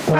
You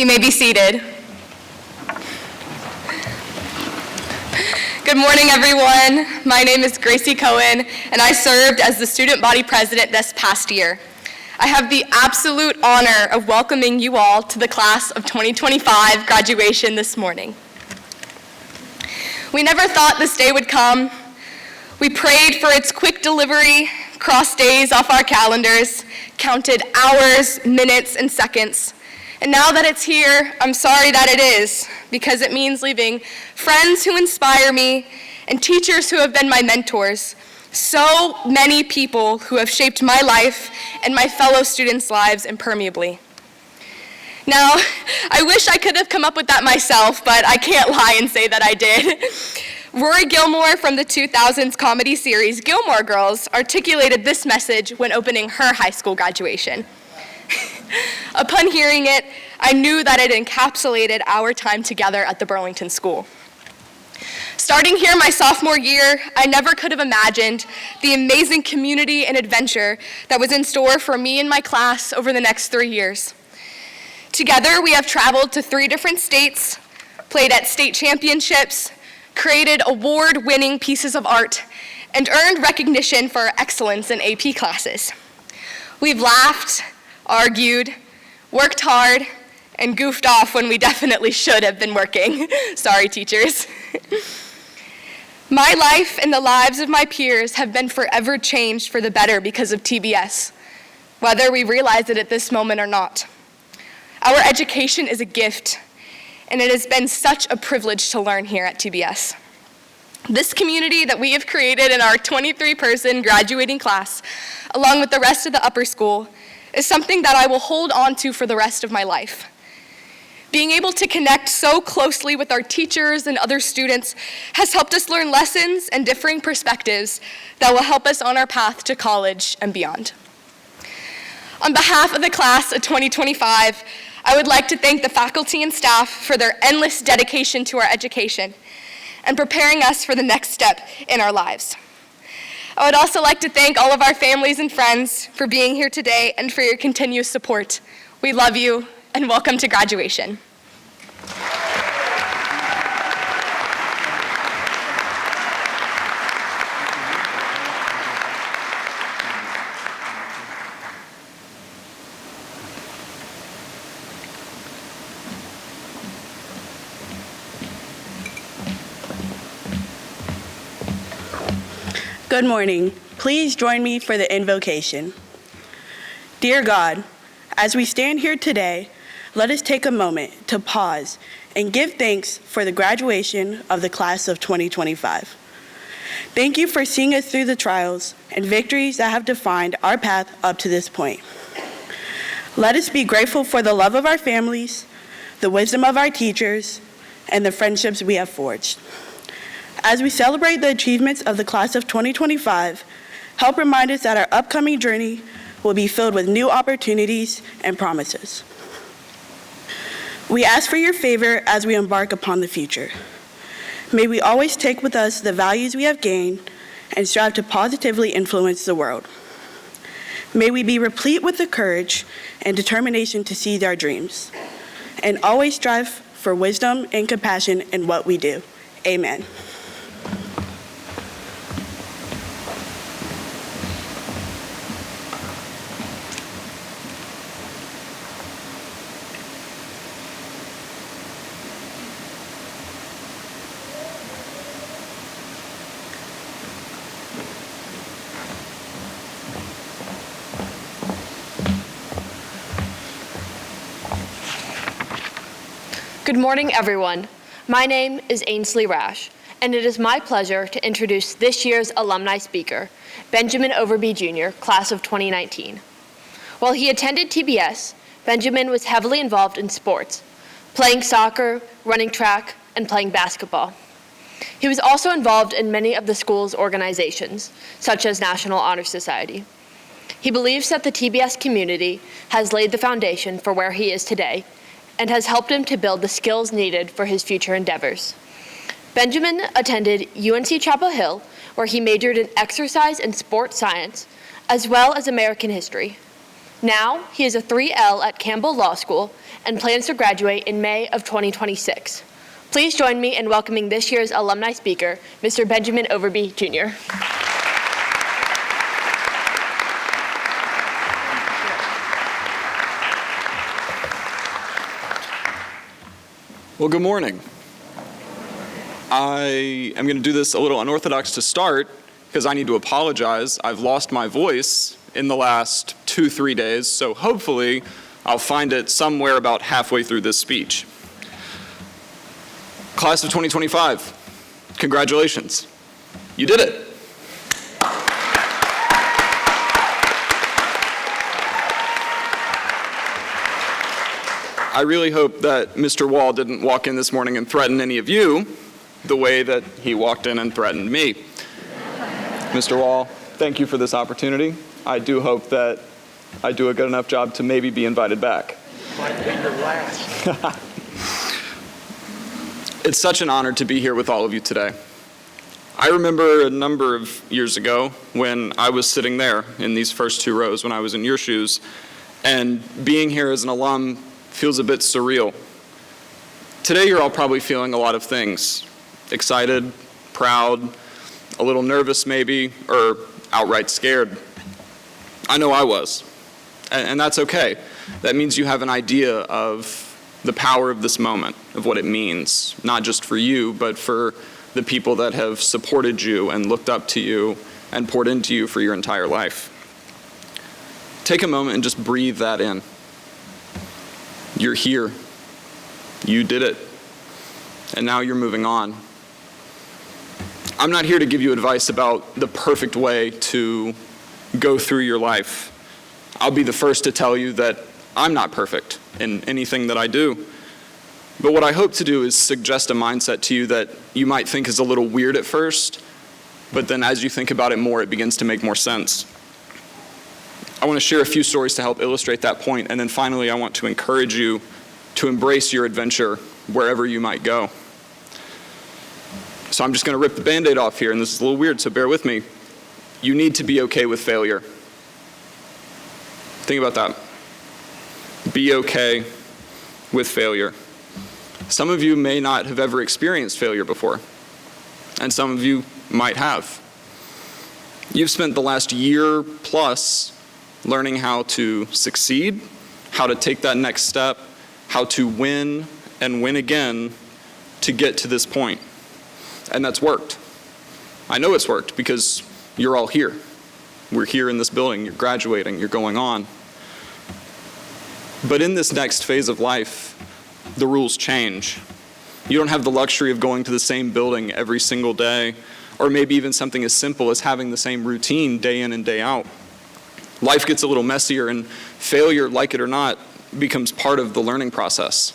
may be seated. Good morning, everyone. My name is Gracie Cohen, and I served as the student body president this past year. I have the absolute honor of welcoming you all to the class of 2025 graduation this morning. We never thought this day would come. We prayed for its quick delivery, crossed days off our calendars, counted hours, minutes, and seconds. And now that it's here, I'm sorry that it is, because it means leaving friends who inspire me and teachers who have been my mentors, so many people who have shaped my life and my fellow students' lives impermeably. Now, I wish I could have come up with that myself, but I can't lie and say that I did. Rory Gilmore from the 2000s comedy series Gilmore Girls articulated this message when opening her high school graduation. Upon hearing it, I knew that it encapsulated our time together at the Burlington School. Starting here my sophomore year, I never could have imagined the amazing community and adventure that was in store for me and my class over the next 3 years. Together, we have traveled to 3 different states, played at state championships, created award-winning pieces of art, and earned recognition for our excellence in AP classes. We've laughed, argued, worked hard, and goofed off when we definitely should have been working. Sorry, teachers. My life and the lives of my peers have been forever changed for the better because of TBS, whether we realize it at this moment or not. Our education is a gift, and it has been such a privilege to learn here at TBS. This community that we have created in our 23-person graduating class, along with the rest of the upper school, is something that I will hold on to for the rest of my life. Being able to connect so closely with our teachers and other students has helped us learn lessons and differing perspectives that will help us on our path to college and beyond. On behalf of the class of 2025, I would like to thank the faculty and staff for their endless dedication to our education and preparing us for the next step in our lives. I would also like to thank all of our families and friends for being here today and for your continuous support. We love you, and welcome to graduation. Good morning. Please join me for the invocation. Dear God, as we stand here today, let us take a moment to pause and give thanks for the graduation of the class of 2025. Thank you for seeing us through the trials and victories that have defined our path up to this point. Let us be grateful for the love of our families, the wisdom of our teachers, and the friendships we have forged. As we celebrate the achievements of the class of 2025, help remind us that our upcoming journey will be filled with new opportunities and promises. We ask for your favor as we embark upon the future. May we always take with us the values we have gained and strive to positively influence the world. May we be replete with the courage and determination to seize our dreams, and always strive for wisdom and compassion in what we do. Amen. Good morning, everyone. My name is Ainsley Rash, and it is my pleasure to introduce this year's alumni speaker, Benjamin Overby Jr., class of 2019. While he attended TBS, Benjamin was heavily involved in sports, playing soccer, running track, and playing basketball. He was also involved in many of the school's organizations, such as National Honor Society. He believes that the TBS community has laid the foundation for where he is today, and has helped him to build the skills needed for his future endeavors. Benjamin attended UNC Chapel Hill, where he majored in exercise and sports science, as well as American history. Now, he is a 3L at Campbell Law School and plans to graduate in May of 2026. Please join me in welcoming this year's alumni speaker, Mr. Benjamin Overby Jr. Well, good morning. I am going to do this a little unorthodox to start because I need to apologize. I've lost my voice in the last 2-3 days, so hopefully I'll find it somewhere about halfway through this speech. Class of 2025, congratulations. You did it. I really hope that Mr. Wall didn't walk in this morning and threaten any of you the way that he walked in and threatened me. Mr. Wall, thank you for this opportunity. I do hope that I do a good enough job to maybe be invited back. Might be your last. It's such an honor to be here with all of you today. I remember a number of years ago when I was sitting there in these first 2 rows when I was in your shoes, and being here as an alum feels a bit surreal. Today you're all probably feeling a lot of things. Excited, proud, a little nervous maybe, or outright scared. I know I was, and that's okay. That means you have an idea of the power of this moment, of what it means, not just for you, but for the people that have supported you and looked up to you and poured into you for your entire life. Take a moment and just breathe that in. You're here. You did it. And now you're moving on. I'm not here to give you advice about the perfect way to go through your life. I'll be the first to tell you that I'm not perfect in anything that I do. But what I hope to do is suggest a mindset to you that you might think is a little weird at first, but then as you think about it more, it begins to make more sense. I want to share a few stories to help illustrate that point, and then finally I want to encourage you to embrace your adventure wherever you might go. So I'm just going to rip the Band-Aid off here, and this is a little weird, so bear with me. You need to be okay with failure. Think about that. Be okay with failure. Some of you may not have ever experienced failure before, and some of you might have. You've spent the last year plus learning how to succeed, how to take that next step, how to win and win again to get to this point. And that's worked. I know it's worked because you're all here. We're here in this building, you're graduating, you're going on. But in this next phase of life, the rules change. You don't have the luxury of going to the same building every single day, or maybe even something as simple as having the same routine day in and day out. Life gets a little messier, and failure, like it or not, becomes part of the learning process.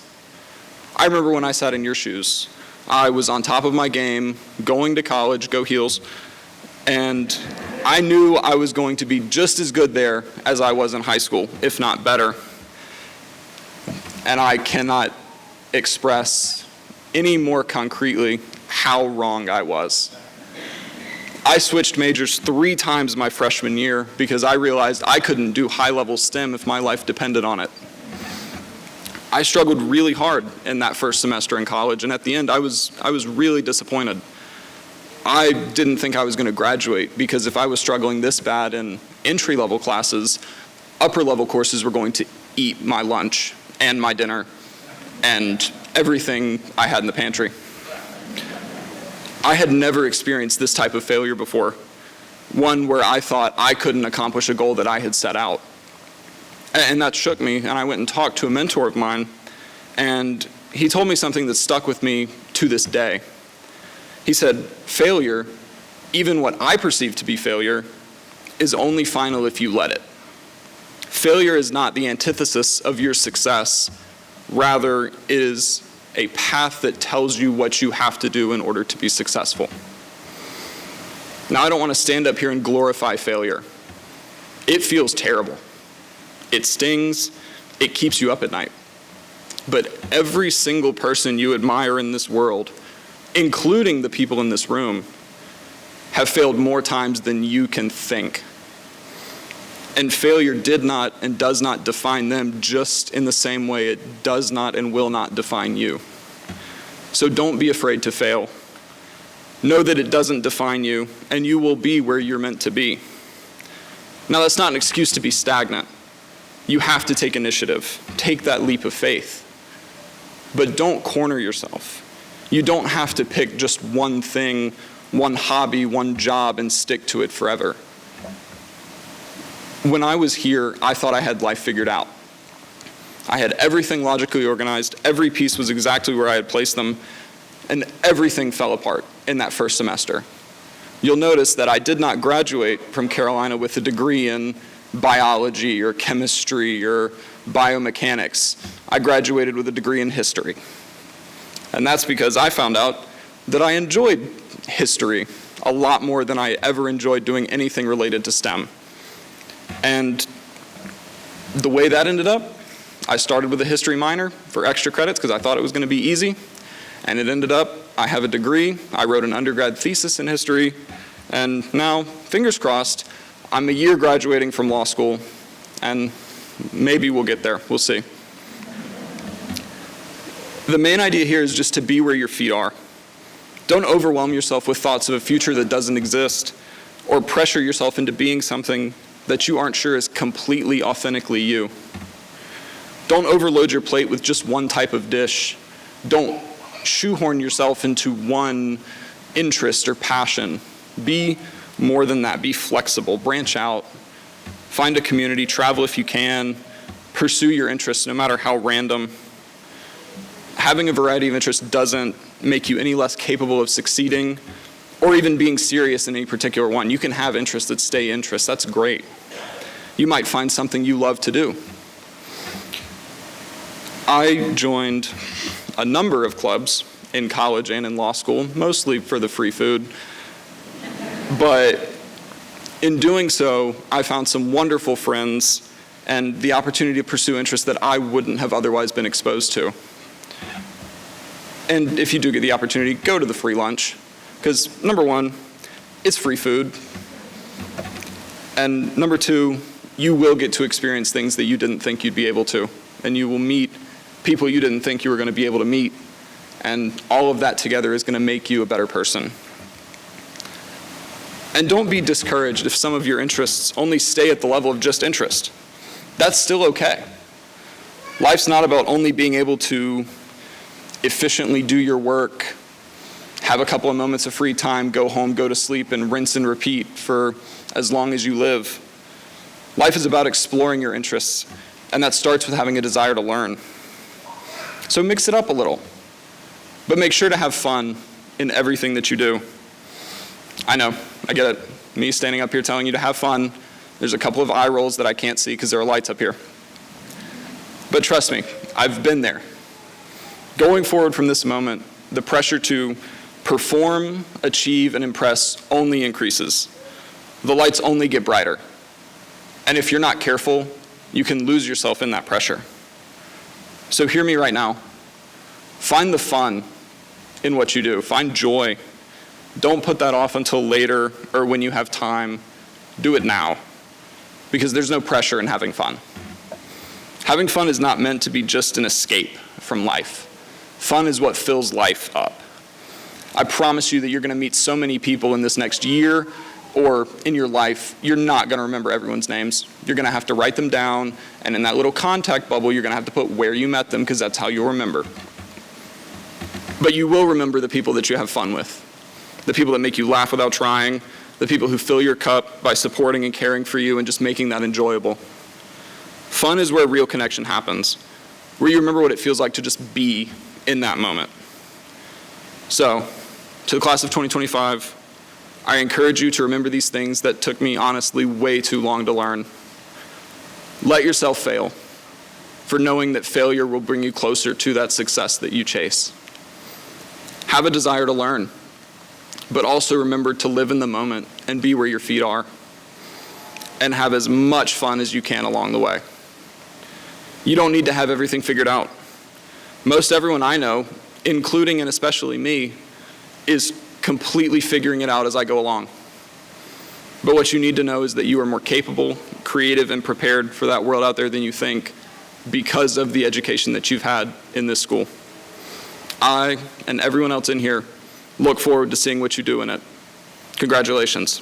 I remember when I sat in your shoes. I was on top of my game, going to college, go Heels, and I knew I was going to be just as good there as I was in high school, if not better. And I cannot express any more concretely how wrong I was. I switched majors 3 times my freshman year because I realized I couldn't do high-level STEM if my life depended on it. I struggled really hard in that first semester in college, and at the end I was really disappointed. I didn't think I was going to graduate because if I was struggling this bad in entry-level classes, upper-level courses were going to eat my lunch and my dinner and everything I had in the pantry. I had never experienced this type of failure before, one where I thought I couldn't accomplish a goal that I had set out. And that shook me, and I went and talked to a mentor of mine, and he told me something that stuck with me to this day. He said, failure, even what I perceive to be failure, is only final if you let it. Failure is not the antithesis of your success, rather it is a path that tells you what you have to do in order to be successful. Now, I don't want to stand up here and glorify failure. It feels terrible. It stings. It keeps you up at night. But every single person you admire in this world, including the people in this room, have failed more times than you can think. And failure did not and does not define them just in the same way it does not and will not define you. So don't be afraid to fail. Know that it doesn't define you, and you will be where you're meant to be. Now, that's not an excuse to be stagnant. You have to take initiative. Take that leap of faith. But don't corner yourself. You don't have to pick just one thing, one hobby, one job, and stick to it forever. When I was here, I thought I had life figured out. I had everything logically organized, every piece was exactly where I had placed them, and everything fell apart in that first semester. You'll notice that I did not graduate from Carolina with a degree in biology or chemistry or biomechanics. I graduated with a degree in history. And that's because I found out that I enjoyed history a lot more than I ever enjoyed doing anything related to STEM. And the way that ended up, I started with a history minor for extra credits because I thought it was going to be easy. And it ended up, I have a degree, I wrote an undergrad thesis in history, and now, fingers crossed, I'm a year graduating from law school, and maybe we'll get there, we'll see. The main idea here is just to be where your feet are. Don't overwhelm yourself with thoughts of a future that doesn't exist, or pressure yourself into being something that you aren't sure is completely authentically you. Don't overload your plate with just one type of dish. Don't shoehorn yourself into one interest or passion. Be more than that. Be flexible. Branch out. Find a community. Travel if you can. Pursue your interests, no matter how random. Having a variety of interests doesn't make you any less capable of succeeding or even being serious in any particular one. You can have interests that stay interests. That's great. You might find something you love to do. I joined a number of clubs in college and in law school, mostly for the free food. But in doing so, I found some wonderful friends and the opportunity to pursue interests that I wouldn't have otherwise been exposed to. And if you do get the opportunity, go to the free lunch. Because number one, it's free food. And number two, you will get to experience things that you didn't think you'd be able to. And you will meet people you didn't think you were going to be able to meet. And all of that together is going to make you a better person. And don't be discouraged if some of your interests only stay at the level of just interest. That's still okay. Life's not about only being able to efficiently do your work, have a couple of moments of free time, go home, go to sleep, and rinse and repeat for as long as you live. Life is about exploring your interests, and that starts with having a desire to learn. So mix it up a little, but make sure to have fun in everything that you do. I know, I get it. Me standing up here telling you to have fun, there's a couple of eye rolls that I can't see because there are lights up here. But trust me, I've been there. Going forward from this moment, the pressure to perform, achieve, and impress only increases. The lights only get brighter. And if you're not careful, you can lose yourself in that pressure. So hear me right now. Find the fun in what you do. Find joy. Don't put that off until later or when you have time. Do it now, because there's no pressure in having fun. Having fun is not meant to be just an escape from life. Fun is what fills life up. I promise you that you're going to meet so many people in this next year or in your life, you're not going to remember everyone's names. You're going to have to write them down, and in that little contact bubble, you're going to have to put where you met them, because that's how you'll remember. But you will remember the people that you have fun with, the people that make you laugh without trying, the people who fill your cup by supporting and caring for you and just making that enjoyable. Fun is where real connection happens, where you remember what it feels like to just be in that moment. So, to the class of 2025, I encourage you to remember these things that took me honestly way too long to learn. Let yourself fail, for knowing that failure will bring you closer to that success that you chase. Have a desire to learn, but also remember to live in the moment and be where your feet are, and have as much fun as you can along the way. You don't need to have everything figured out. Most everyone I know, including and especially me, is completely figuring it out as I go along. But what you need to know is that you are more capable, creative, and prepared for that world out there than you think because of the education that you've had in this school. I, and everyone else in here, look forward to seeing what you do in it. Congratulations.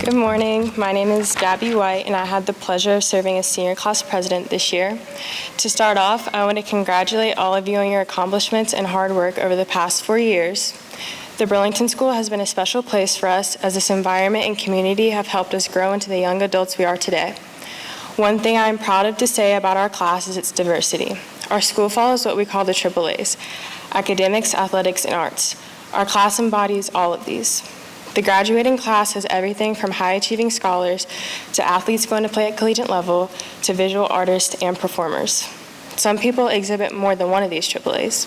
Good morning. My name is Gabby White, and I had the pleasure of serving as senior class president this year. To start off, I want to congratulate all of you on your accomplishments and hard work over the past 4 years. The Burlington School has been a special place for us, as this environment and community have helped us grow into the young adults we are today. One thing I am proud of to say about our class is its diversity. Our school follows what we call the AAAs: academics, athletics, and arts. Our class embodies all of these. The graduating class has everything from high-achieving scholars to athletes going to play at collegiate level to visual artists and performers. Some people exhibit more than one of these AAAs.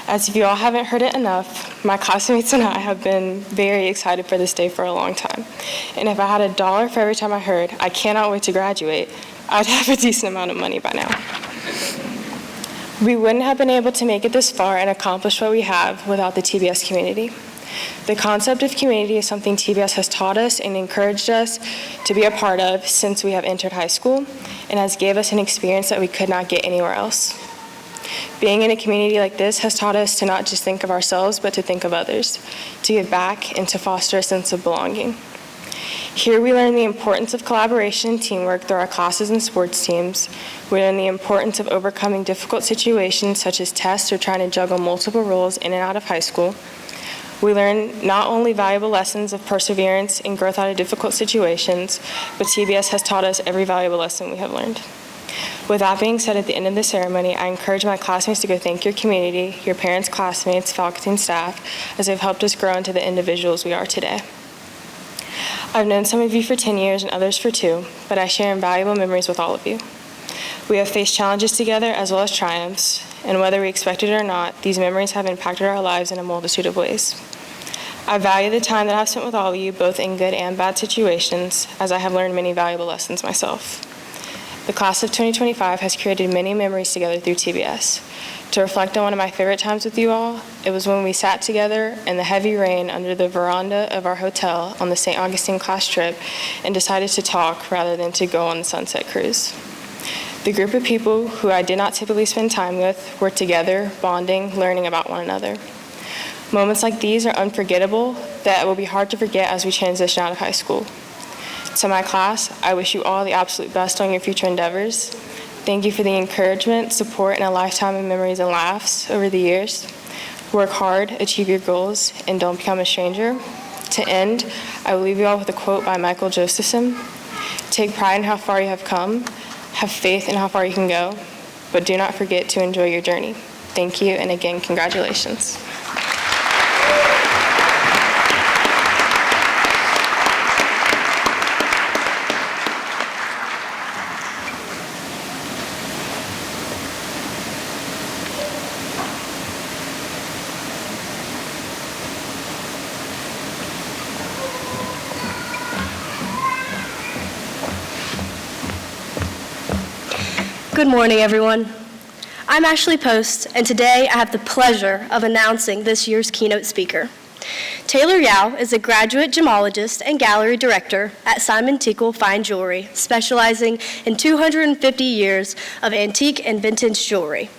As if you all haven't heard it enough, my classmates and I have been very excited for this day for a long time. And if I had $1 for every time I heard, "I cannot wait to graduate," I'd have a decent amount of money by now. We wouldn't have been able to make it this far and accomplish what we have without the TBS community. The concept of community is something TBS has taught us and encouraged us to be a part of since we have entered high school, and has gave us an experience that we could not get anywhere else. Being in a community like this has taught us to not just think of ourselves, but to think of others, to give back, and to foster a sense of belonging. Here we learn the importance of collaboration and teamwork through our classes and sports teams. We learn the importance of overcoming difficult situations such as tests or trying to juggle multiple roles in and out of high school. We learn not only valuable lessons of perseverance and growth out of difficult situations, but TBS has taught us every valuable lesson we have learned. With that being said, at the end of the ceremony, I encourage my classmates to go thank your community, your parents, classmates, faculty, and staff, as they've helped us grow into the individuals we are today. I've known some of you for 10 years and others for 2, but I share invaluable memories with all of you. We have faced challenges together as well as triumphs, and whether we expected it or not, these memories have impacted our lives in a multitude of ways. I value the time that I've spent with all of you, both in good and bad situations, as I have learned many valuable lessons myself. The class of 2025 has created many memories together through TBS. To reflect on one of my favorite times with you all, it was when we sat together in the heavy rain under the veranda of our hotel on the St. Augustine class trip and decided to talk rather than to go on the sunset cruise. The group of people who I did not typically spend time with were together, bonding, learning about one another. Moments like these are unforgettable that will be hard to forget as we transition out of high school. To my class, I wish you all the absolute best on your future endeavors. Thank you for the encouragement, support, and a lifetime of memories and laughs over the years. Work hard, achieve your goals, and don't become a stranger. To end, I will leave you all with a quote by Michael Josephson. Take pride in how far you have come, have faith in how far you can go, but do not forget to enjoy your journey. Thank you, and again, congratulations. Good morning, everyone. I'm Ashley Post, and today I have the pleasure of announcing this year's keynote speaker. Taylor Yao is a graduate gemologist and gallery director at Simon Tickle Fine Jewelry, specializing in 250 years of antique and vintage jewelry.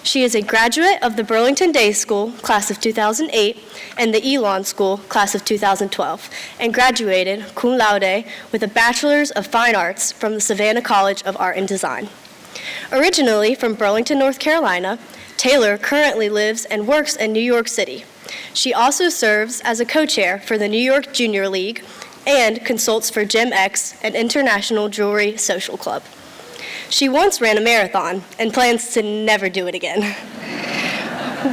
She is a graduate of the Burlington Day School, class of 2008, and the Elon School, class of 2012, and graduated cum laude with a Bachelor's of Fine Arts from the Savannah College of Art and Design. Originally from Burlington, North Carolina, Taylor currently lives and works in New York City. She also serves as a co-chair for the New York Junior League and consults for GemX, an international jewelry social club. She once ran a marathon and plans to never do it again.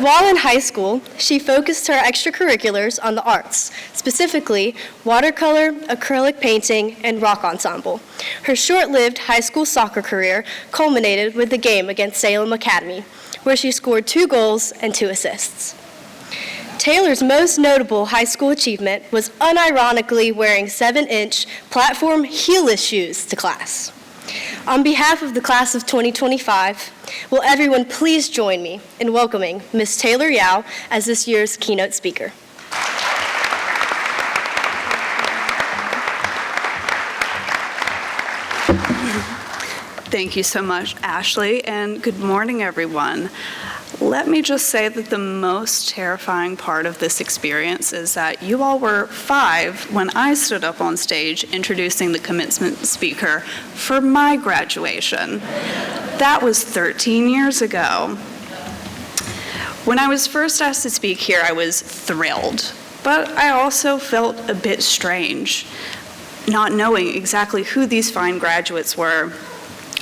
While in high school, she focused her extracurriculars on the arts, specifically watercolor, acrylic painting, and rock ensemble. Her short-lived high school soccer career culminated with the game against Salem Academy, where she scored 2 goals and 2 assists. Taylor's most notable high school achievement was unironically wearing 7-inch platform heelless shoes to class. On behalf of the class of 2025, will everyone please join me in welcoming Ms. Taylor Yao as this year's keynote speaker. Thank you so much, Ashley, and good morning, everyone. Let me just say that the most terrifying part of this experience is that you all were 5 when I stood up on stage introducing the commencement speaker for my graduation. That was 13 years ago. When I was first asked to speak here, I was thrilled, but I also felt a bit strange, not knowing exactly who these fine graduates were.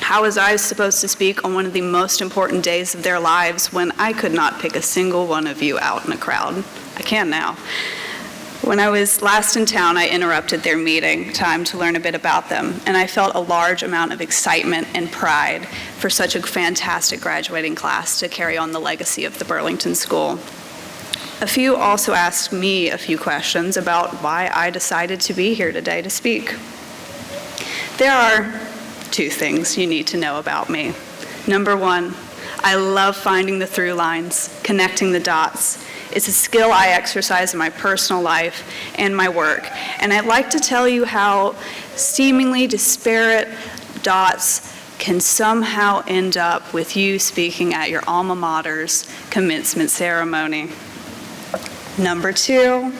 How was I supposed to speak on one of the most important days of their lives when I could not pick a single one of you out in a crowd? I can now. When I was last in town, I interrupted their meeting time to learn a bit about them, and I felt a large amount of excitement and pride for such a fantastic graduating class to carry on the legacy of the Burlington School. A few also asked me a few questions about why I decided to be here today to speak. There are 2 things you need to know about me. Number 1, I love finding the through lines, connecting the dots. It's a skill I exercise in my personal life and my work, and I'd like to tell you how seemingly disparate dots can somehow end up with you speaking at your alma mater's commencement ceremony. Number 2,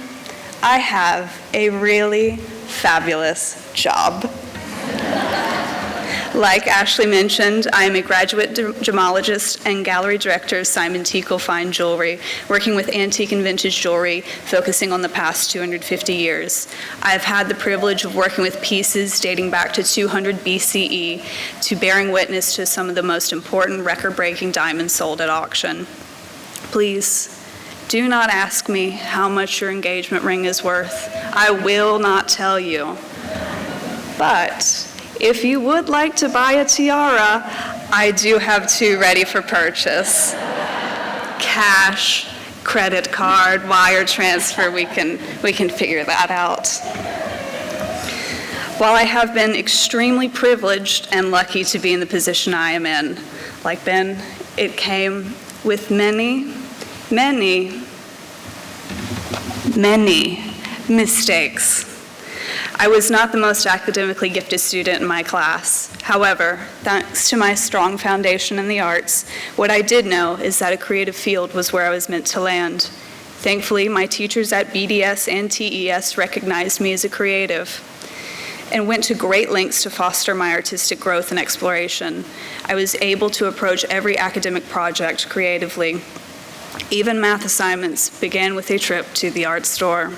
I have a really fabulous job. Like Ashley mentioned, I am a graduate gemologist and gallery director of Simon Tickle Fine Jewelry, working with antique and vintage jewelry, focusing on the past 250 years. I have had the privilege of working with pieces dating back to 200 BCE to bearing witness to some of the most important record-breaking diamonds sold at auction. Please, do not ask me how much your engagement ring is worth. I will not tell you. But if you would like to buy a tiara, I do have two ready for purchase. Cash, credit card, wire transfer, we can figure that out. While I have been extremely privileged and lucky to be in the position I am in, like Ben, it came with many mistakes. I was not the most academically gifted student in my class. However, thanks to my strong foundation in the arts, what I did know is that a creative field was where I was meant to land. Thankfully, my teachers at BDS and TES recognized me as a creative and went to great lengths to foster my artistic growth and exploration. I was able to approach every academic project creatively. Even math assignments began with a trip to the art store.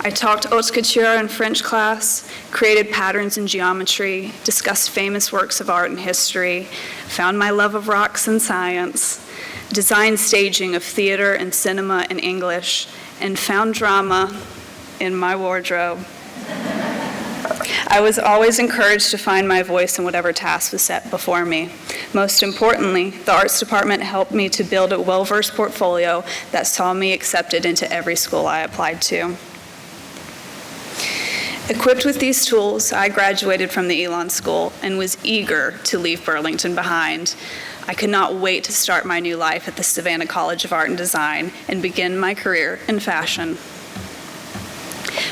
I taught haute couture in French class, created patterns in geometry, discussed famous works of art and history, found my love of rocks and science, designed staging of theater and cinema in English, and found drama in my wardrobe. I was always encouraged to find my voice in whatever task was set before me. Most importantly, the arts department helped me to build a well-versed portfolio that saw me accepted into every school I applied to. Equipped with these tools, I graduated from the Elon School and was eager to leave Burlington behind. I could not wait to start my new life at the Savannah College of Art and Design and begin my career in fashion.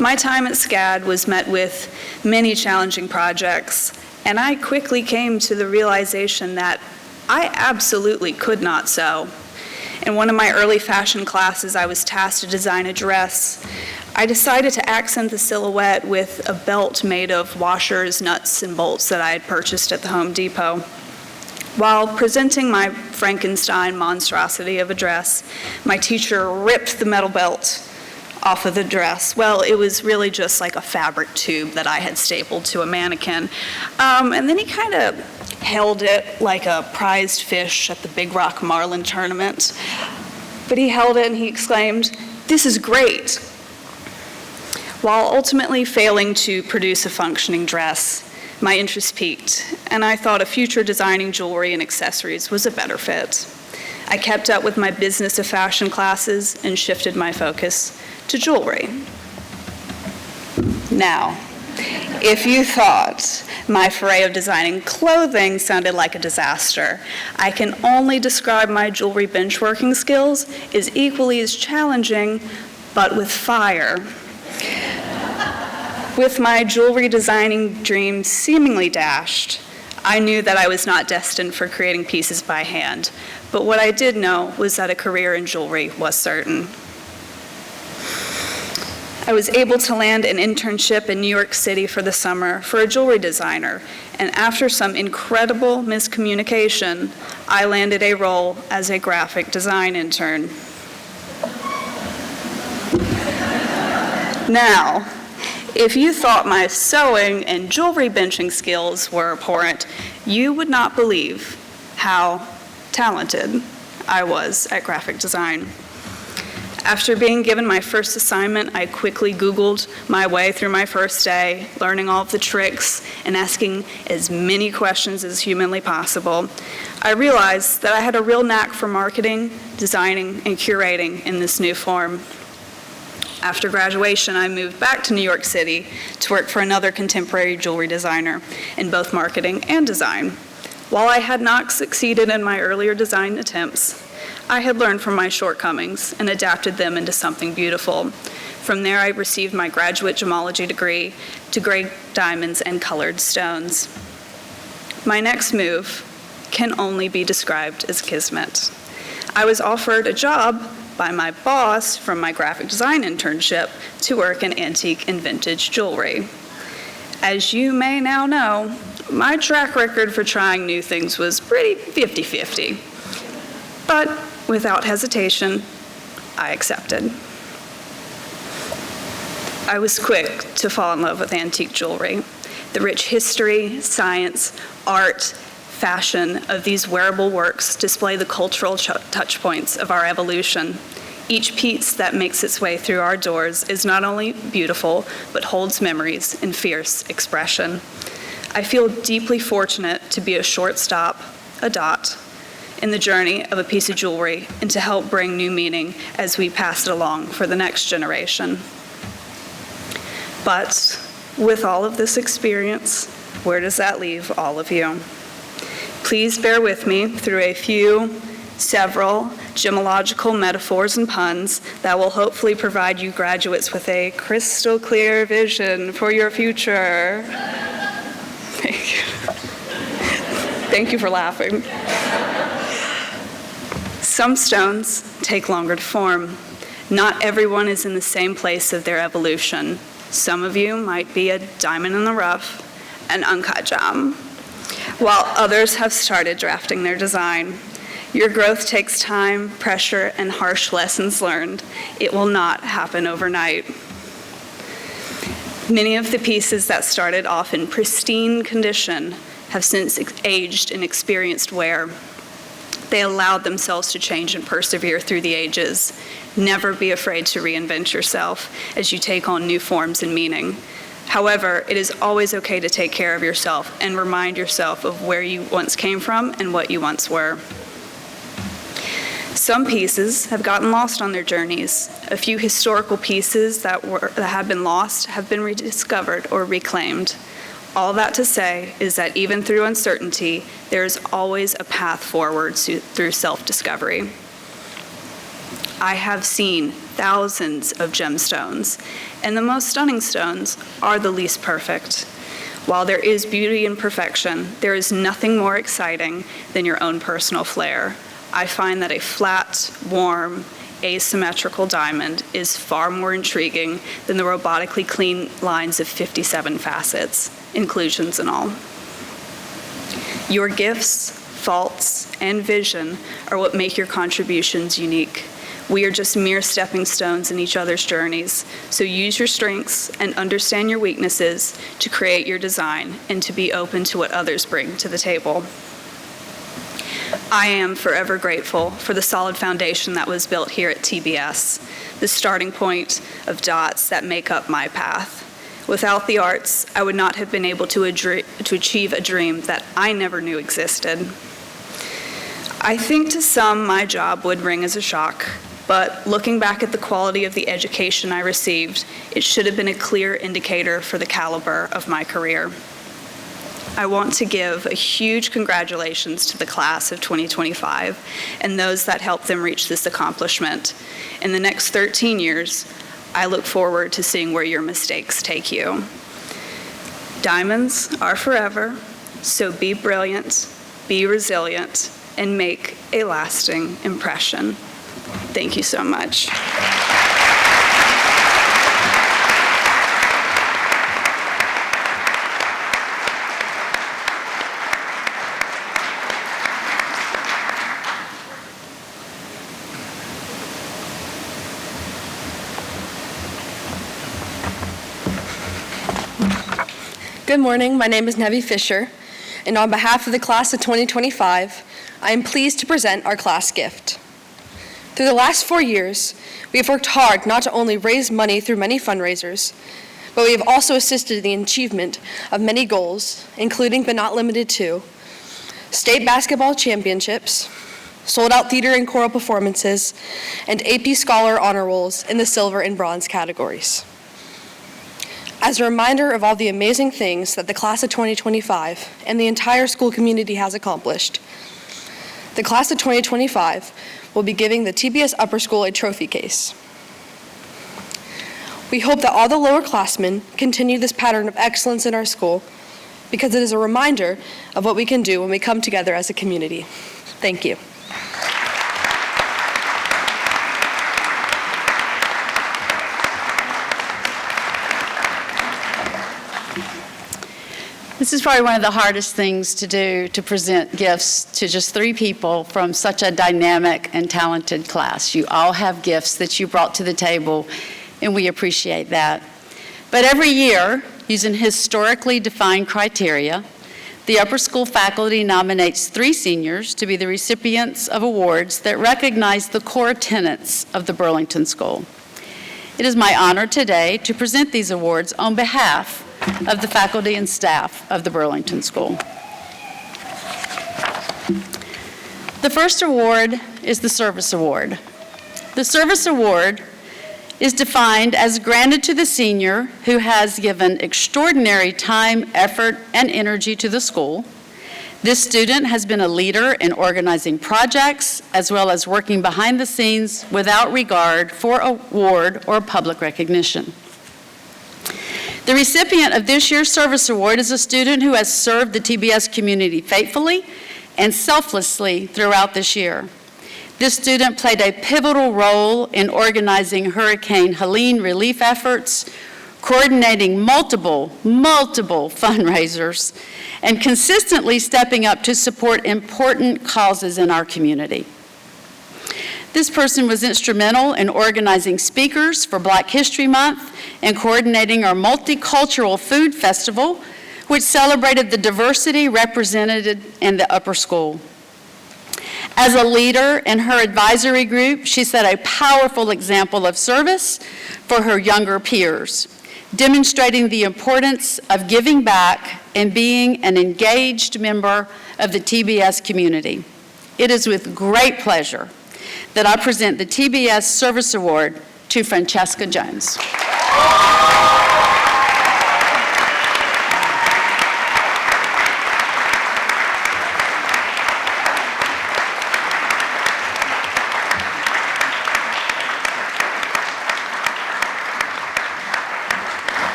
My time at SCAD was met with many challenging projects, and I quickly came to the realization that I absolutely could not sew. In one of my early fashion classes, I was tasked to design a dress. I decided to accent the silhouette with a belt made of washers, nuts, and bolts that I had purchased at the Home Depot. While presenting my Frankenstein monstrosity of a dress, my teacher ripped the metal belt off of the dress. Well, it was really just like a fabric tube that I had stapled to a mannequin. And then he kind of held it like a prized fish at the Big Rock Marlin tournament. But he held it and he exclaimed, "This is great," while ultimately failing to produce a functioning dress. My interest peaked, and I thought a future designing jewelry and accessories was a better fit. I kept up with my business of fashion classes and shifted my focus to jewelry. Now, if you thought my foray of designing clothing sounded like a disaster, I can only describe my jewelry benchworking skills as equally as challenging, but with fire. With my jewelry designing dreams seemingly dashed, I knew that I was not destined for creating pieces by hand, but what I did know was that a career in jewelry was certain. I was able to land an internship in New York City for the summer for a jewelry designer, and after some incredible miscommunication, I landed a role as a graphic design intern. Now, if you thought my sewing and jewelry benching skills were abhorrent, you would not believe how talented I was at graphic design. After being given my first assignment, I quickly Googled my way through my first day, learning all of the tricks and asking as many questions as humanly possible. I realized that I had a real knack for marketing, designing, and curating in this new form. After graduation, I moved back to New York City to work for another contemporary jewelry designer in both marketing and design. While I had not succeeded in my earlier design attempts, I had learned from my shortcomings and adapted them into something beautiful. From there, I received my graduate gemology degree to grade diamonds and colored stones. My next move can only be described as kismet. I was offered a job by my boss from my graphic design internship to work in antique and vintage jewelry. As you may now know, my track record for trying new things was pretty 50-50. But without hesitation, I accepted. I was quick to fall in love with antique jewelry. The rich history, science, art, fashion of these wearable works display the cultural touch points of our evolution. Each piece that makes its way through our doors is not only beautiful, but holds memories and fierce expression. I feel deeply fortunate to be a short stop, a dot, in the journey of a piece of jewelry and to help bring new meaning as we pass it along for the next generation. But with all of this experience, where does that leave all of you? Please bear with me through several gemological metaphors and puns that will hopefully provide you graduates with a crystal clear vision for your future. Thank you. Thank you for laughing. Some stones take longer to form. Not everyone is in the same place of their evolution. Some of you might be a diamond in the rough, an uncut gem, while others have started drafting their design. Your growth takes time, pressure, and harsh lessons learned. It will not happen overnight. Many of the pieces that started off in pristine condition have since aged and experienced wear. They allowed themselves to change and persevere through the ages. Never be afraid to reinvent yourself as you take on new forms and meaning. However, it is always okay to take care of yourself and remind yourself of where you once came from and what you once were. Some pieces have gotten lost on their journeys. A few historical pieces that have been lost have been rediscovered or reclaimed. All that to say is that even through uncertainty, there is always a path forward through self-discovery. I have seen thousands of gemstones, and the most stunning stones are the least perfect. While there is beauty in perfection, there is nothing more exciting than your own personal flair. I find that a flat, warm, asymmetrical diamond is far more intriguing than the robotically clean lines of 57 facets, inclusions and all. Your gifts, faults, and vision are what make your contributions unique. We are just mere stepping stones in each other's journeys, so use your strengths and understand your weaknesses to create your design and to be open to what others bring to the table. I am forever grateful for the solid foundation that was built here at TBS, the starting point of dots that make up my path. Without the arts, I would not have been able to achieve a dream that I never knew existed. I think to some my job would ring as a shock, but looking back at the quality of the education I received, it should have been a clear indicator for the caliber of my career. I want to give a huge congratulations to the class of 2025 and those that helped them reach this accomplishment. In the next 13 years, I look forward to seeing where your mistakes take you. Diamonds are forever, so be brilliant, be resilient, and make a lasting impression. Thank you so much. Good morning, my name is Nevi Fisher, and on behalf of the class of 2025, I am pleased to present our class gift. Through the last 4 years, we have worked hard not to only raise money through many fundraisers, but we have also assisted in the achievement of many goals, including but not limited to state basketball championships, sold-out theater and choral performances, and AP Scholar honor rolls in the silver and bronze categories. As a reminder of all the amazing things that the class of 2025 and the entire school community has accomplished, the class of 2025 will be giving the TBS Upper School a trophy case. We hope that all the lower classmen continue this pattern of excellence in our school because it is a reminder of what we can do when we come together as a community. Thank you. This is probably one of the hardest things to do, to present gifts to just 3 people from such a dynamic and talented class. You all have gifts that you brought to the table, and we appreciate that. But every year, using historically defined criteria, the upper school faculty nominates 3 seniors to be the recipients of awards that recognize the core tenets of the Burlington School. It is my honor today to present these awards on behalf of the faculty and staff of the Burlington School. The first award is the Service Award. The Service Award is defined as granted to the senior who has given extraordinary time, effort, and energy to the school. This student has been a leader in organizing projects as well as working behind the scenes without regard for award or public recognition. The recipient of this year's Service Award is a student who has served the TBS community faithfully and selflessly throughout this year. This student played a pivotal role in organizing Hurricane Helene relief efforts, coordinating multiple fundraisers, and consistently stepping up to support important causes in our community. This person was instrumental in organizing speakers for Black History Month and coordinating our multicultural food festival, which celebrated the diversity represented in the upper school. As a leader in her advisory group, she set a powerful example of service for her younger peers, demonstrating the importance of giving back and being an engaged member of the TBS community. It is with great pleasure that I present the TBS Service Award to Francesca Jones.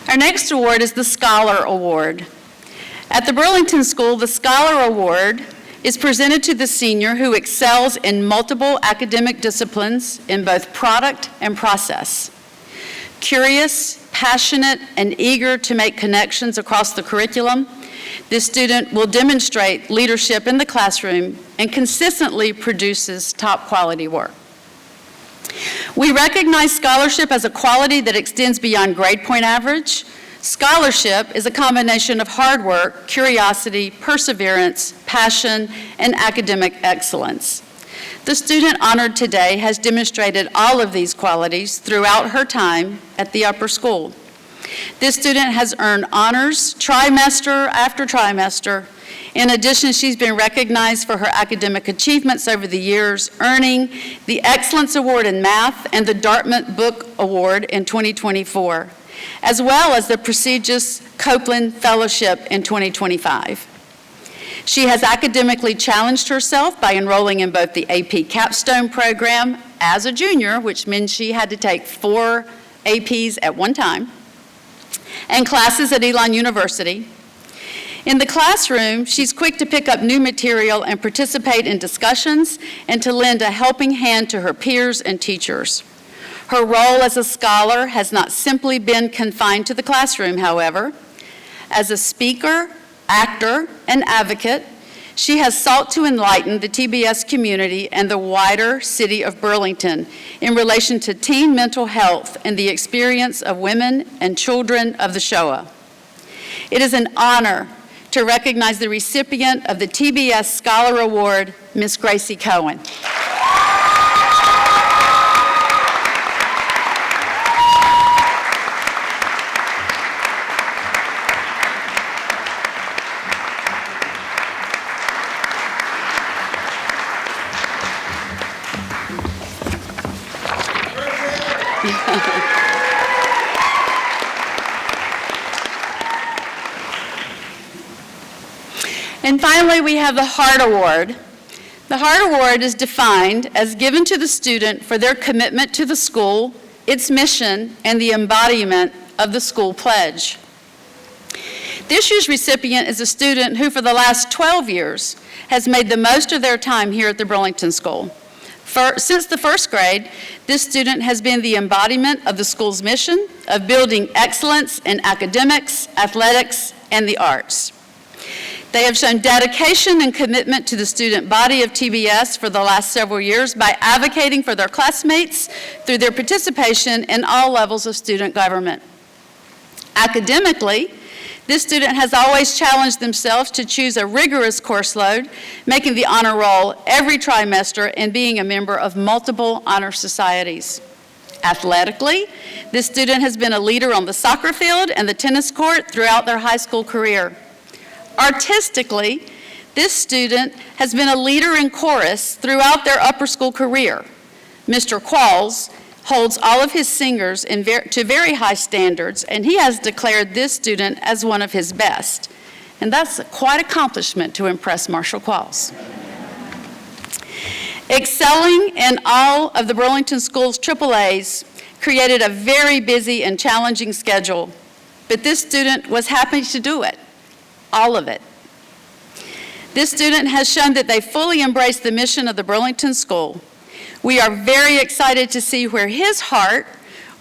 Our next award is the Scholar Award. At the Burlington School, the Scholar Award is presented to the senior who excels in multiple academic disciplines in both product and process. Curious, passionate, and eager to make connections across the curriculum, this student will demonstrate leadership in the classroom and consistently produces top quality work. We recognize scholarship as a quality that extends beyond grade point average. Scholarship is a combination of hard work, curiosity, perseverance, passion, and academic excellence. The student honored today has demonstrated all of these qualities throughout her time at the upper school. This student has earned honors trimester after trimester. In addition, she's been recognized for her academic achievements over the years, earning the Excellence Award in Math and the Dartmouth Book Award in 2024, as well as the prestigious Copeland Fellowship in 2025. She has academically challenged herself by enrolling in both the AP Capstone program as a junior, which means she had to take 4 APs at one time, and classes at Elon University. In the classroom, she's quick to pick up new material and participate in discussions and to lend a helping hand to her peers and teachers. Her role as a scholar has not simply been confined to the classroom, however. As a speaker, actor, and advocate, she has sought to enlighten the TBS community and the wider city of Burlington in relation to teen mental health and the experience of women and children of the Shoah. It is an honor to recognize the recipient of the TBS Scholar Award, Ms. Gracie Cohen. And finally, we have the Heart Award. The Heart Award is defined as given to the student for their commitment to the school, its mission, and the embodiment of the school pledge. This year's recipient is a student who for the last 12 years has made the most of their time here at the Burlington School. Since the first grade, this student has been the embodiment of the school's mission of building excellence in academics, athletics, and the arts. They have shown dedication and commitment to the student body of TBS for the last several years by advocating for their classmates through their participation in all levels of student government. Academically, this student has always challenged themselves to choose a rigorous course load, making the honor roll every trimester and being a member of multiple honor societies. Athletically, this student has been a leader on the soccer field and the tennis court throughout their high school career. Artistically, this student has been a leader in chorus throughout their upper school career. Mr. Qualls holds all of his singers to very high standards, and he has declared this student as one of his best. And that's quite an accomplishment to impress Marshall Qualls. Excelling in all of the Burlington School's AAAs created a very busy and challenging schedule, but this student was happy to do it, all of it. This student has shown that they fully embrace the mission of the Burlington School. We are very excited to see where his heart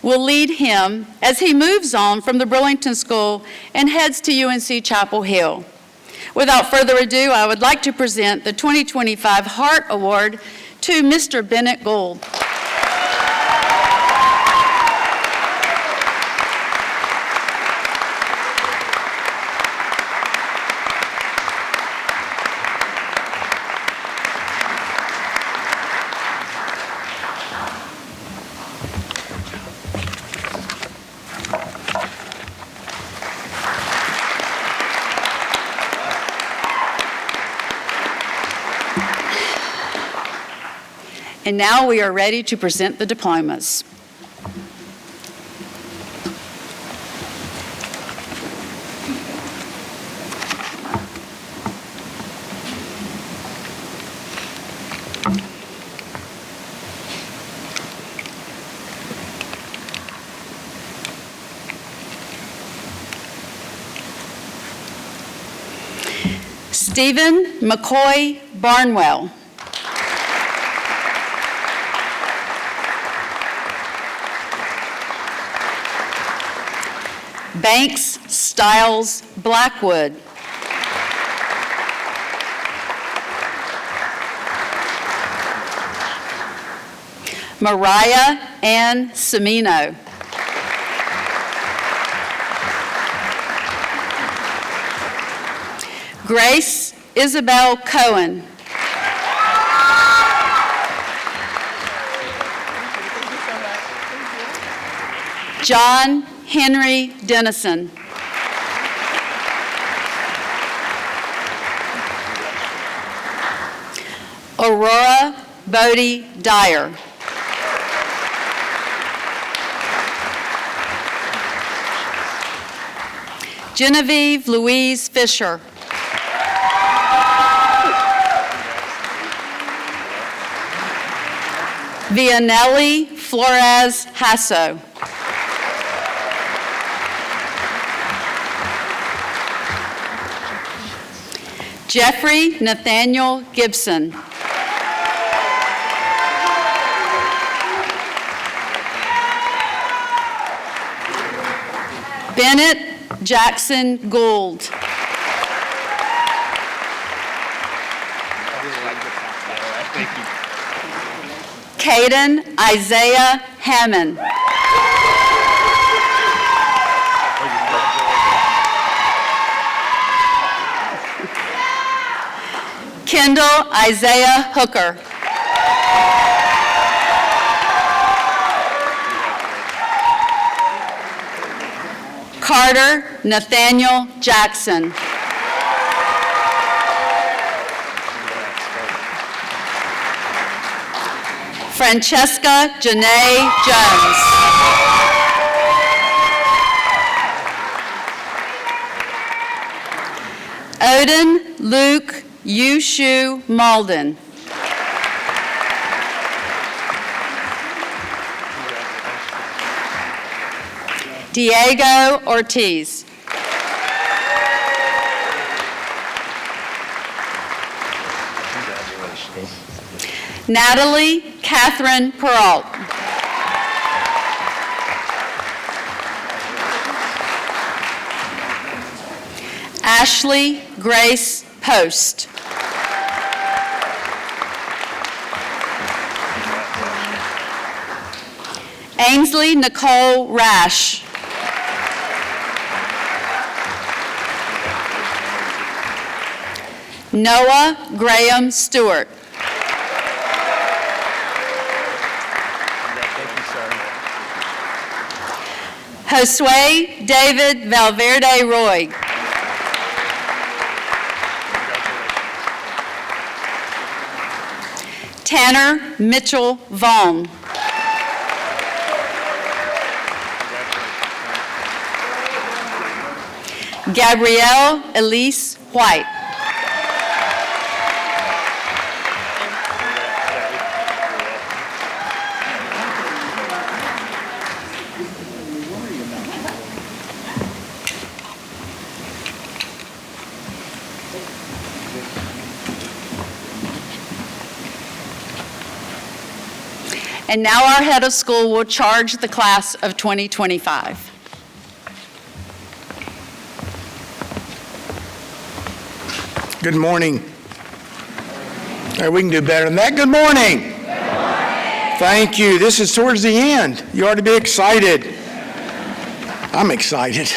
will lead him as he moves on from the Burlington School and heads to UNC Chapel Hill. Without further ado, I would like to present the 2025 Heart Award to Mr. Bennett Gould. And now we are ready to present the diplomas. Stephen McCoy Barnwell. Banks Stiles Blackwood. Mariah Ann Semino. Grace Isabel Cohen. John Henry Dennison. Aurora Bodie Dyer. Genevieve Louise Fisher. Vianelli Flores Hasso. Jeffrey Nathaniel Gibson. Bennett Jackson Gould. Caden Isaiah Hammond. Kendall Isaiah Hooker. Carter Nathaniel Jackson. Francesca Janae Jones. Odin Luke Yushu Malden. Diego Ortiz. Natalie Catherine Peralt. Ashley Grace Post. Ainsley Nicole Rash. Noah Graham Stewart. Josue David Valverde Roy. Tanner Mitchell Vaughn. Gabrielle Elise White. And now our head of school will charge the class of 2025. Good morning. Hey, we can do better than that. Good morning. Thank you. This is towards the end. You ought to be excited. I'm excited.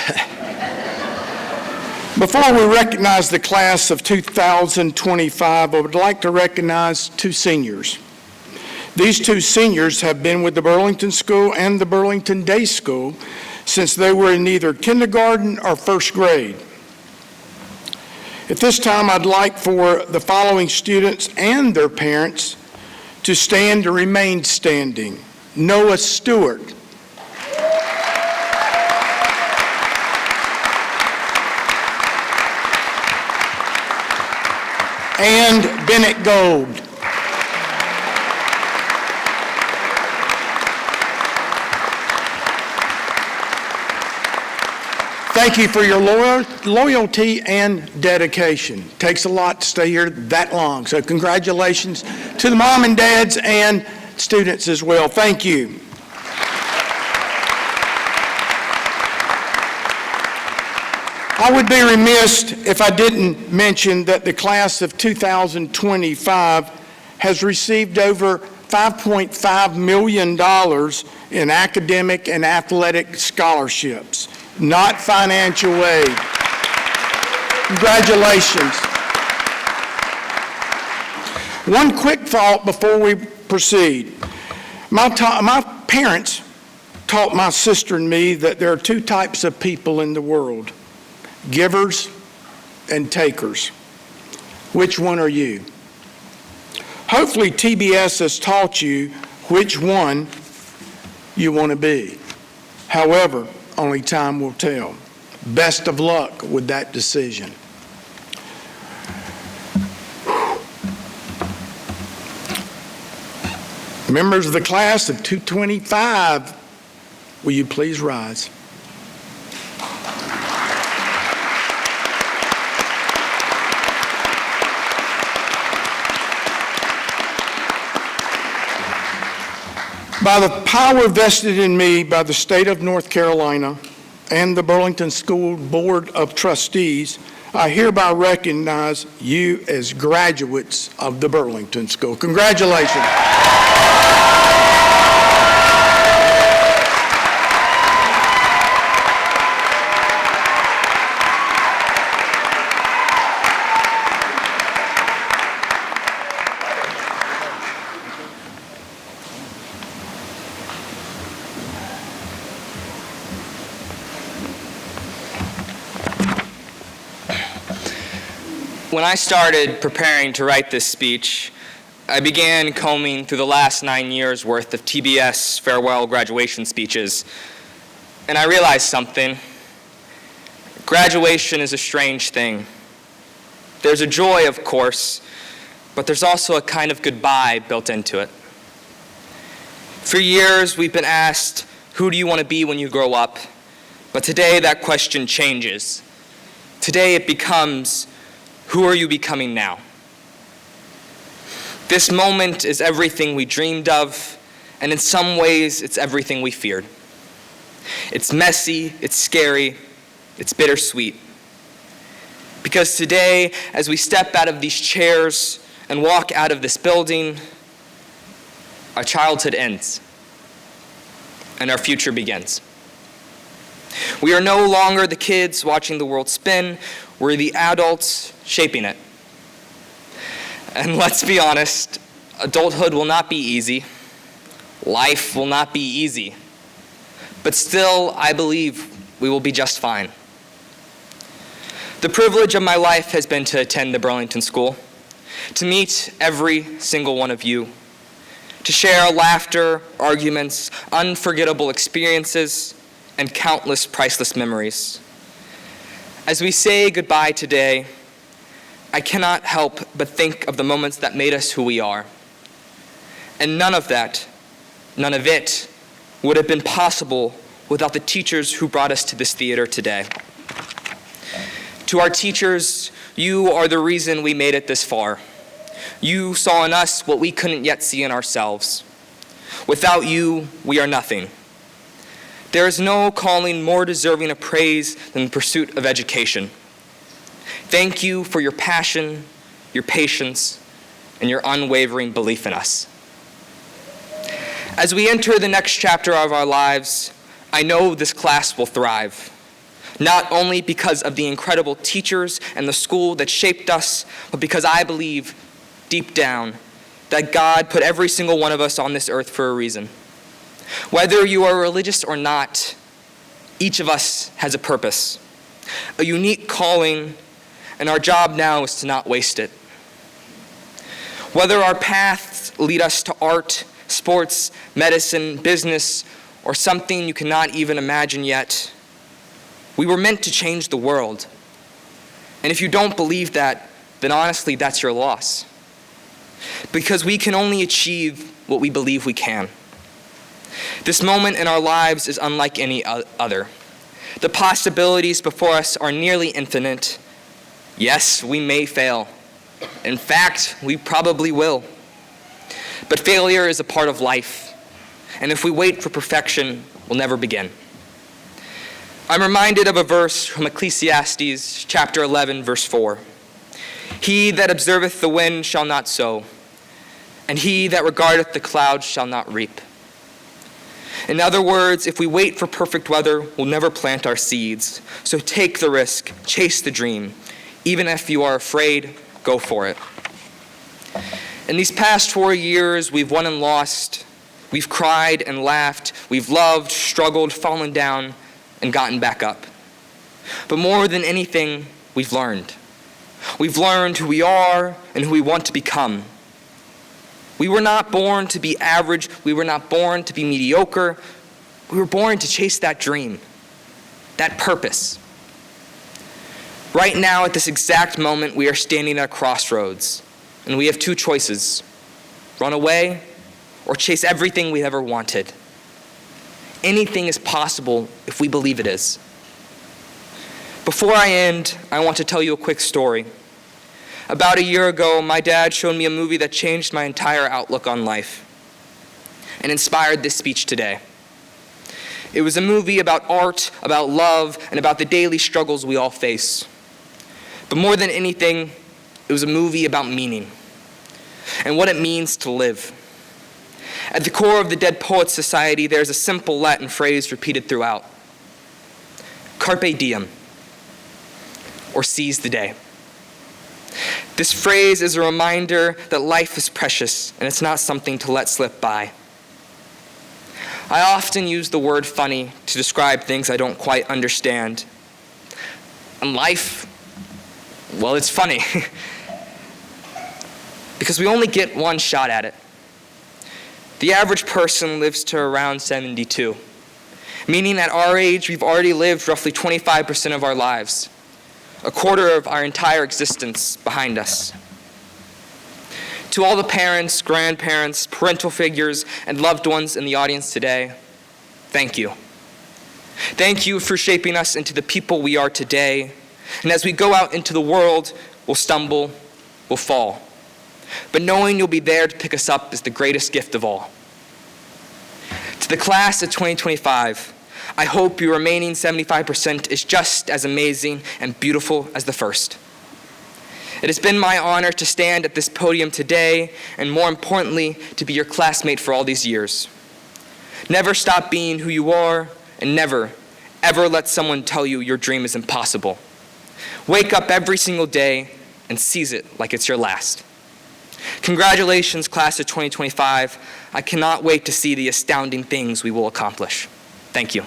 Before we recognize the class of 2025, I would like to recognize two seniors. These two seniors have been with the Burlington School and the Burlington Day School since they were in either kindergarten or first grade. At this time, I'd like for the following students and their parents to stand and remain standing. Noah Stewart. And Bennett Gold. Thank you for your loyalty and dedication. It takes a lot to stay here that long. So congratulations to the mom and dads and students as well. Thank you. I would be remiss if I didn't mention that the class of 2025 has received over $5.5 million in academic and athletic scholarships, not financial aid. Congratulations. One quick thought before we proceed. My parents taught my sister and me that there are two types of people in the world: givers and takers. Which one are you? Hopefully TBS has taught you which one you want to be. However, only time will tell. Best of luck with that decision. Members of the class of 225, will you please rise? By the power vested in me by the state of North Carolina and the Burlington School Board of Trustees, I hereby recognize you as graduates of the Burlington School. Congratulations. When I started preparing to write this speech, I began combing through the last 9 years' worth of TBS farewell graduation speeches, and I realized something. Graduation is a strange thing. There's a joy, of course, but there's also a kind of goodbye built into it. For years, we've been asked, who do you want to be when you grow up? But today, that question changes. Today, it becomes, who are you becoming now? This moment is everything we dreamed of, and in some ways, it's everything we feared. It's messy, it's scary, it's bittersweet. Because today, as we step out of these chairs and walk out of this building, our childhood ends, and our future begins. We are no longer the kids watching the world spin, we're the adults shaping it. And let's be honest, adulthood will not be easy. Life will not be easy. But still, I believe we will be just fine. The privilege of my life has been to attend the Burlington School, to meet every single one of you, to share laughter, arguments, unforgettable experiences, and countless priceless memories. As we say goodbye today, I cannot help but think of the moments that made us who we are. And none of it would have been possible without the teachers who brought us to this theater today. To our teachers, you are the reason we made it this far. You saw in us what we couldn't yet see in ourselves. Without you, we are nothing. There is no calling more deserving of praise than the pursuit of education. Thank you for your passion, your patience, and your unwavering belief in us. As we enter the next chapter of our lives, I know this class will thrive, not only because of the incredible teachers and the school that shaped us, but because I believe deep down that God put every single one of us on this earth for a reason. Whether you are religious or not, each of us has a purpose, a unique calling, and our job now is to not waste it. Whether our paths lead us to art, sports, medicine, business, or something you cannot even imagine yet, we were meant to change the world. And if you don't believe that, then honestly, that's your loss. Because we can only achieve what we believe we can. This moment in our lives is unlike any other. The possibilities before us are nearly infinite. Yes, we may fail. In fact, we probably will. But failure is a part of life. And if we wait for perfection, we'll never begin. I'm reminded of a verse from Ecclesiastes chapter 11, verse 4. He that observeth the wind shall not sow, and he that regardeth the clouds shall not reap. In other words, if we wait for perfect weather, we'll never plant our seeds. So take the risk, chase the dream. Even if you are afraid, go for it. In these past 4 years, we've won and lost. We've cried and laughed. We've loved, struggled, fallen down, and gotten back up. But more than anything, we've learned. We've learned who we are and who we want to become. We were not born to be average. We were not born to be mediocre. We were born to chase that dream, that purpose. Right now, at this exact moment, we are standing at a crossroads, and we have two choices: run away or chase everything we've ever wanted. Anything is possible if we believe it is. Before I end, I want to tell you a quick story. About a year ago, my dad showed me a movie that changed my entire outlook on life and inspired this speech today. It was a movie about art, about love, and about the daily struggles we all face. But more than anything, it was a movie about meaning and what it means to live. At the core of the Dead Poets Society, there's a simple Latin phrase repeated throughout: carpe diem, or seize the day. This phrase is a reminder that life is precious and it's not something to let slip by. I often use the word funny to describe things I don't quite understand. And life, well, it's funny. Because we only get one shot at it. The average person lives to around 72, meaning at our age, we've already lived roughly 25% of our lives, a quarter of our entire existence behind us. To all the parents, grandparents, parental figures, and loved ones in the audience today, thank you. Thank you for shaping us into the people we are today. And as we go out into the world, we'll stumble, we'll fall. but knowing you'll be there to pick us up is the greatest gift of all. To the class of 2025, I hope your remaining 75% is just as amazing and beautiful as the first. It has been my honor to stand at this podium today, and more importantly, to be your classmate for all these years. Never stop being who you are, and never, ever let someone tell you your dream is impossible. Wake up every single day and seize it like it's your last. Congratulations, class of 2025. I cannot wait to see the astounding things we will accomplish. Thank you.